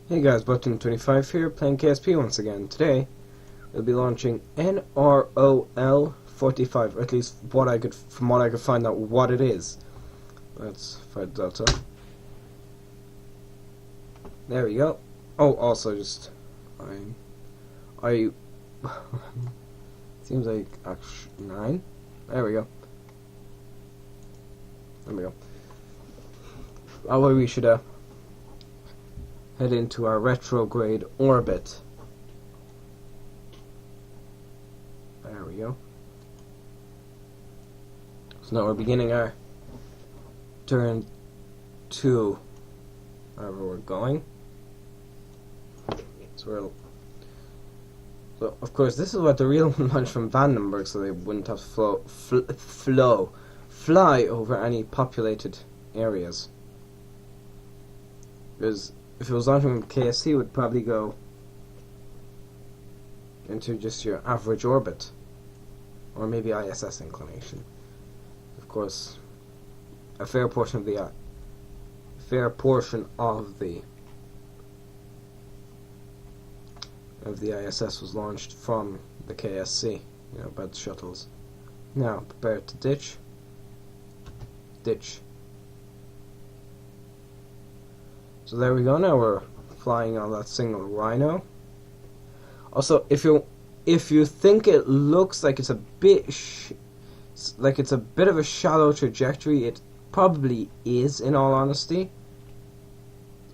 Hey guys, Button25 here, playing KSP once again. Today, we'll be launching NROL-45, or at least from what I could find out what it is. Let's find Delta. There we go. Oh, also just, I seems like, 9. There we go. There we go. We should, head into our retrograde orbit. There we go. So now we're beginning our turn 2, wherever we're going. So of course this is what the real launch from Vandenberg, so they wouldn't have to fly over any populated areas. Because if it was launching from KSC, it would probably go into just your average orbit, or maybe ISS inclination. Of course, a fair portion of the ISS was launched from the KSC, by the shuttles. Now, prepare to ditch. Ditch. So there we go. Now we're flying on that single Rhino. Also, if you think it looks like it's a bit of a shallow trajectory, it probably is. In all honesty,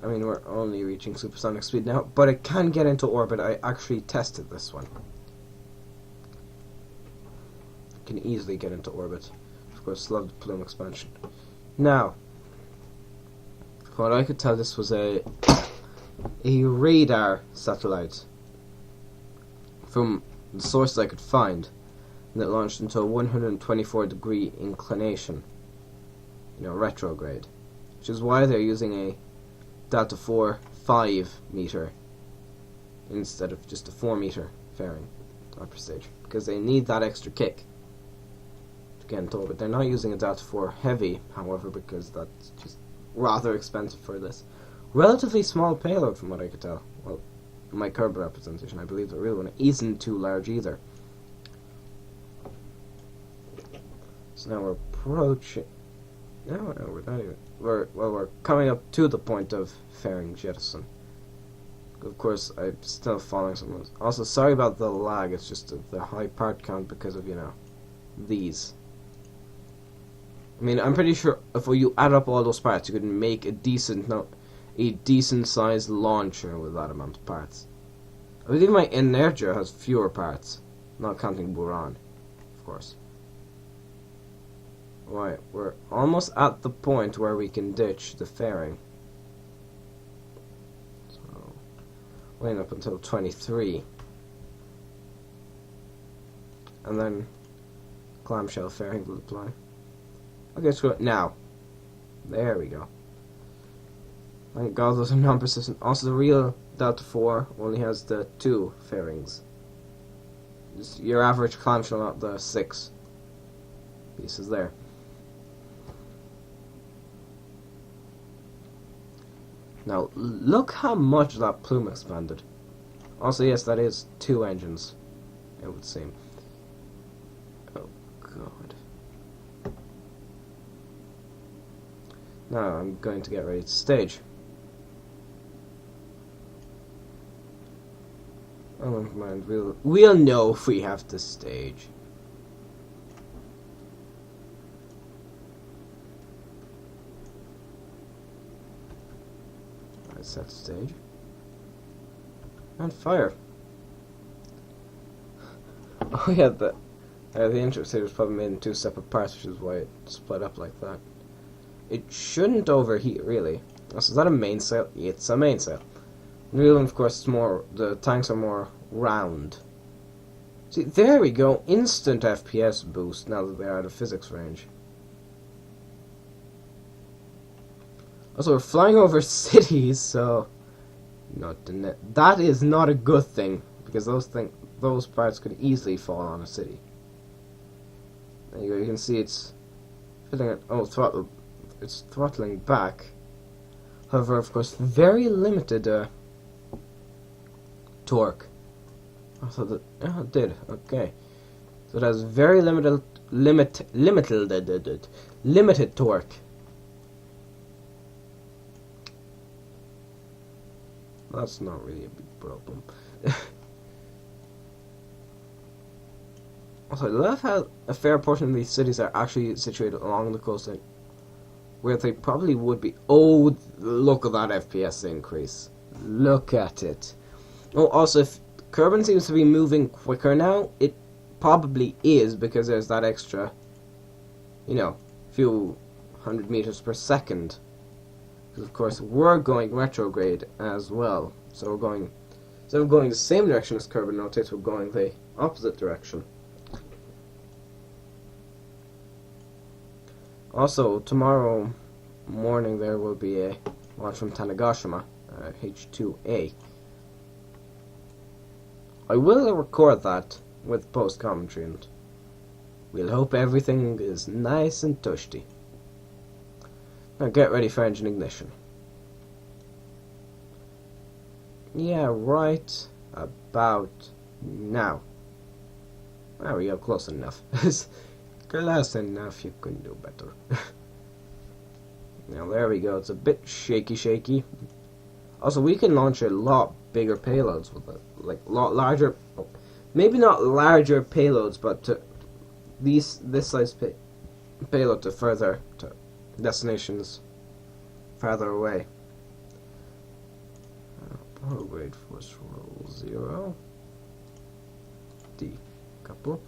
I mean, we're only reaching supersonic speed now, but it can get into orbit. I actually tested this one. It can easily get into orbit. Of course, love the plume expansion. Now, what I could tell, this was a radar satellite from the sources I could find, and it launched into a 124-degree inclination, retrograde, which is why they're using a Delta 4 5 meter instead of just a 4 meter fairing upper stage, because they need that extra kick to get into orbit. They're not using a Delta 4 heavy, however, because that's just rather expensive for this relatively small payload, from what I could tell. Well, my curve representation, I believe the real one isn't too large either. So now we're approaching. No, we're not even. We're coming up to the point of fairing jettison. Of course, I'm still following someone. Also, sorry about the lag. It's just the high part count because of these. I mean, I'm pretty sure if you add up all those parts, you could make a decent sized launcher with that amount of parts. I believe my Inertia has fewer parts, not counting Buran, of course. Right, we're almost at the point where we can ditch the fairing. So, waiting up until 23. And then clamshell fairing will apply. Okay, screw it. Now. There we go. Thank God those are non-persistent. Also, the real Delta 4 only has the 2 fairings. Just your average clamshell, not the 6 pieces there. Now, look how much that plume expanded. Also, yes, that is 2 engines, it would seem. Oh, God. Now I'm going to get ready to stage. Oh, never mind. We'll know if we have to stage. I set stage and fire. Oh yeah, the interceptor was probably made in 2 separate parts, which is why it split up like that. It shouldn't overheat, really. So is that a mainsail? It's a mainsail. The real one, of course, is the tanks are more round. See, there we go. Instant FPS boost now that they're out of physics range. Also, we're flying over cities, so that is not a good thing, because those parts could easily fall on a city. There you go. You can see it's filling it. Oh, throttle. It's throttling back. However, of course, very limited torque. I thought that, oh, it did. Okay, so it has very limited torque. That's not really a big problem. Also, I love how a fair portion of these cities are actually situated along the coastline, where they probably would be. Oh, look at that FPS increase. Look at it. Oh, also, if Kerbin seems to be moving quicker now, it probably is because there's that extra, few 100 meters per second. Because, of course, we're going retrograde as well. So we're going, instead of going the same direction as Kerbin rotates, we're going the opposite direction. Also, tomorrow morning there will be a launch from Tanegashima, H2A. I will record that with post-commentary, and we'll hope everything is nice and toasty. Now get ready for engine ignition. Yeah, right about now. There we go, close enough. Close enough, you can do better. Now there we go, it's a bit shaky. Also, we can launch a lot bigger payloads with it. Like, a lot larger, maybe not larger payloads, but this size payload to destinations farther away. Grade force roll 0. Decouple.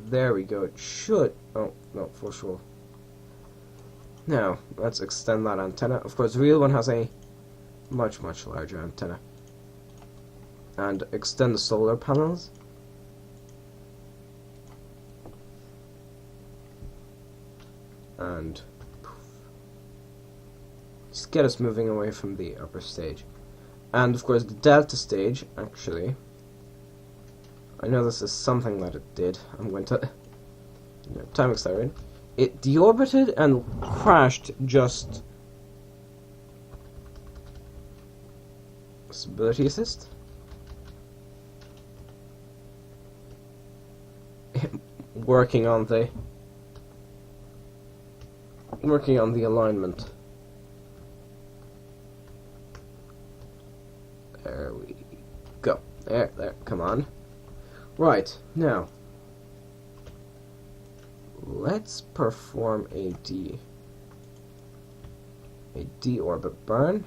There we go. It should. Oh no, force roll. Now let's extend that antenna. Of course, the real one has a much larger antenna. And extend the solar panels. And poof. Just get us moving away from the upper stage. And of course the delta stage, actually, I know this is something that it did. I'm going to time accelerate. It deorbited and crashed just stability assist. working on the alignment. There we go. There, come on. Right, now let's perform a deorbit burn.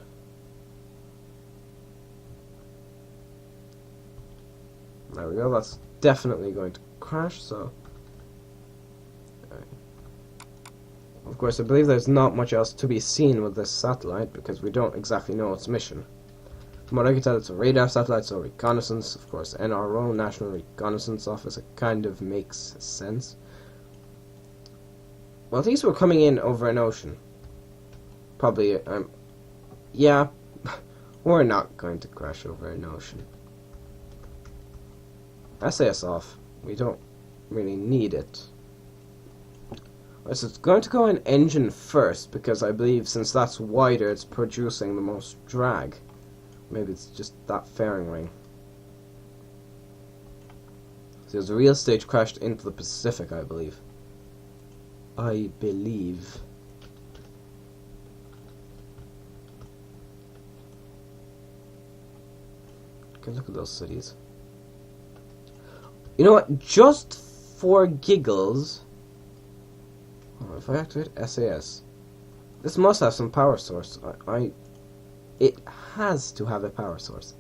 There we go, that's definitely going to crash, so of course I believe there's not much else to be seen with this satellite because we don't exactly know its mission. From what I can tell, it's a radar satellite, so reconnaissance, of course, NRO, National Reconnaissance Office, it kind of makes sense. Well, at least we're coming in over an ocean. Probably, yeah, we're not going to crash over an ocean. SAS off. We don't really need it. Right, so it's going to go in engine first, because I believe since that's wider, it's producing the most drag. Maybe it's just that fairing ring. So the real stage crashed into the Pacific, I believe. Okay, look at those cities. You know what? Just for giggles, if I activate SAS, this must have some power source. It has to have a power source.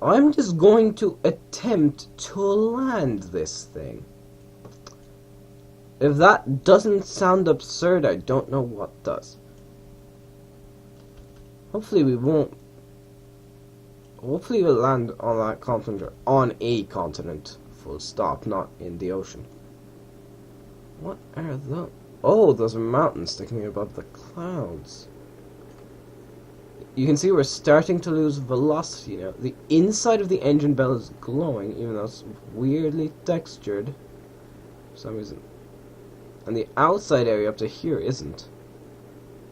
I'm just going to attempt to land this thing. If that doesn't sound absurd, I don't know what does. Hopefully we won't. Hopefully we'll land on that continent, or on a continent, full stop, not in the ocean. What are those? Oh, those are mountains sticking above the clouds. You can see we're starting to lose velocity now. The inside of the engine bell is glowing, even though it's weirdly textured for some reason. And the outside area up to here isn't.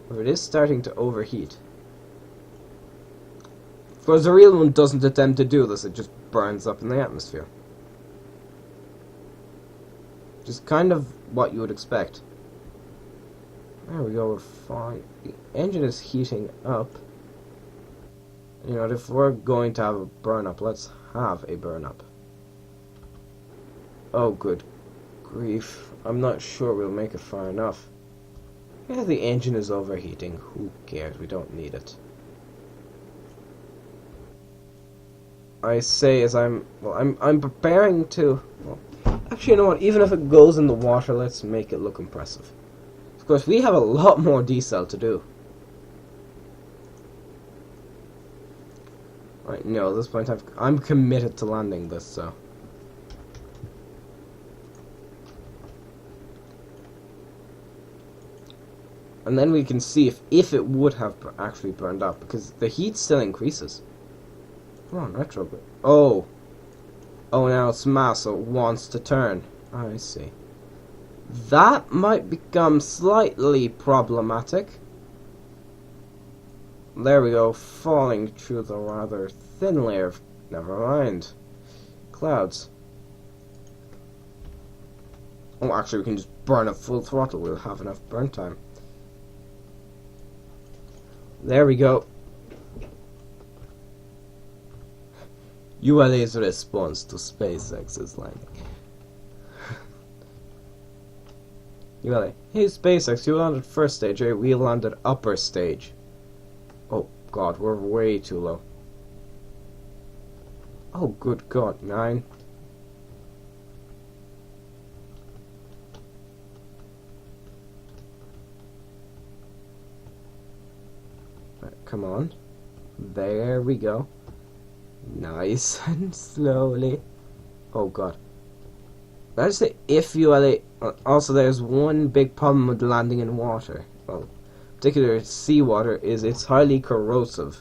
But it is starting to overheat. Whereas the real one doesn't attempt to do this, it just burns up in the atmosphere. Just kind of what you would expect. There we go, we're fine. The engine is heating up. You know, if we're going to have a burn up, let's have a burn up. Oh, good grief. I'm not sure we'll make it far enough. Yeah, the engine is overheating. Who cares? We don't need it. I say as I'm preparing to... Well, actually, you know what? Even if it goes in the water, let's make it look impressive. Of course, we have a lot more decel to do. Right, no, at this point I'm committed to landing this, so... And then we can see if it would have actually burned up, because the heat still increases. Come on, retrograde. Oh. Oh, now its mass wants to turn. I see. That might become slightly problematic. There we go, falling through the rather thin layer of... Never mind. Clouds. Oh, actually, we can just burn at full throttle. We'll have enough burn time. There we go. ULA's response to SpaceX's landing. ULA, hey SpaceX, you landed first stage, right? We landed upper stage. Oh god, we're way too low. Oh good god, 9. Right, come on. There we go. Nice and slowly. Oh god. I just say if you also there's one big problem with landing in water. Well, particularly seawater is it's highly corrosive.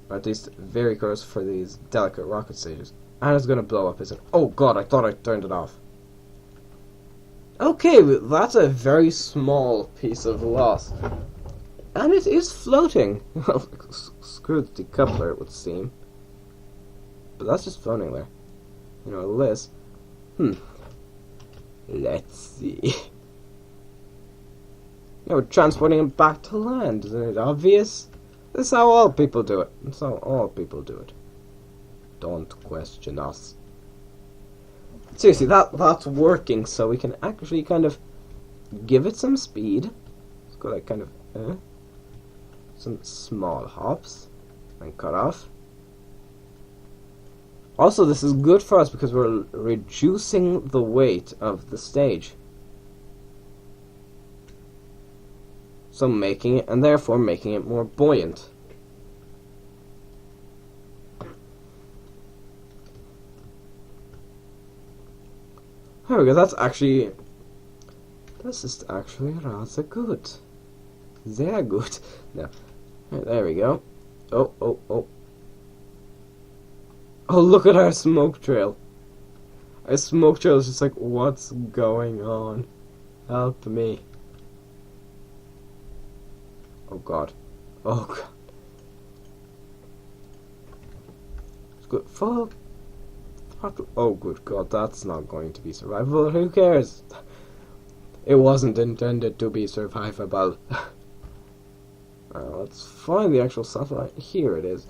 Or at least very corrosive for these delicate rocket stages. And it's gonna blow up, is it? Oh god, I thought I turned it off. Okay, that's a very small piece of loss. And it is floating. Well, screw the decoupler, it would seem. But that's just floating there. You know, this. Let's see. Yeah, we're transporting him back to land. Isn't it obvious? This is how all people do it. That's how all people do it. Don't question us. Seriously, that's working, so we can actually kind of give it some speed. Let's go like kind of some small hops and cut off. Also, this is good for us because we're reducing the weight of the stage. So making it, and therefore making it more buoyant. There we go, this is actually rather good. Sehr good. No. There we go. Oh. Oh, look at our smoke trail. Our smoke trail is just like, what's going on? Help me. Oh god. Oh god. It's good. Full throttle. Oh good god, that's not going to be survivable. Who cares? It wasn't intended to be survivable. Let's find the actual satellite. Here it is.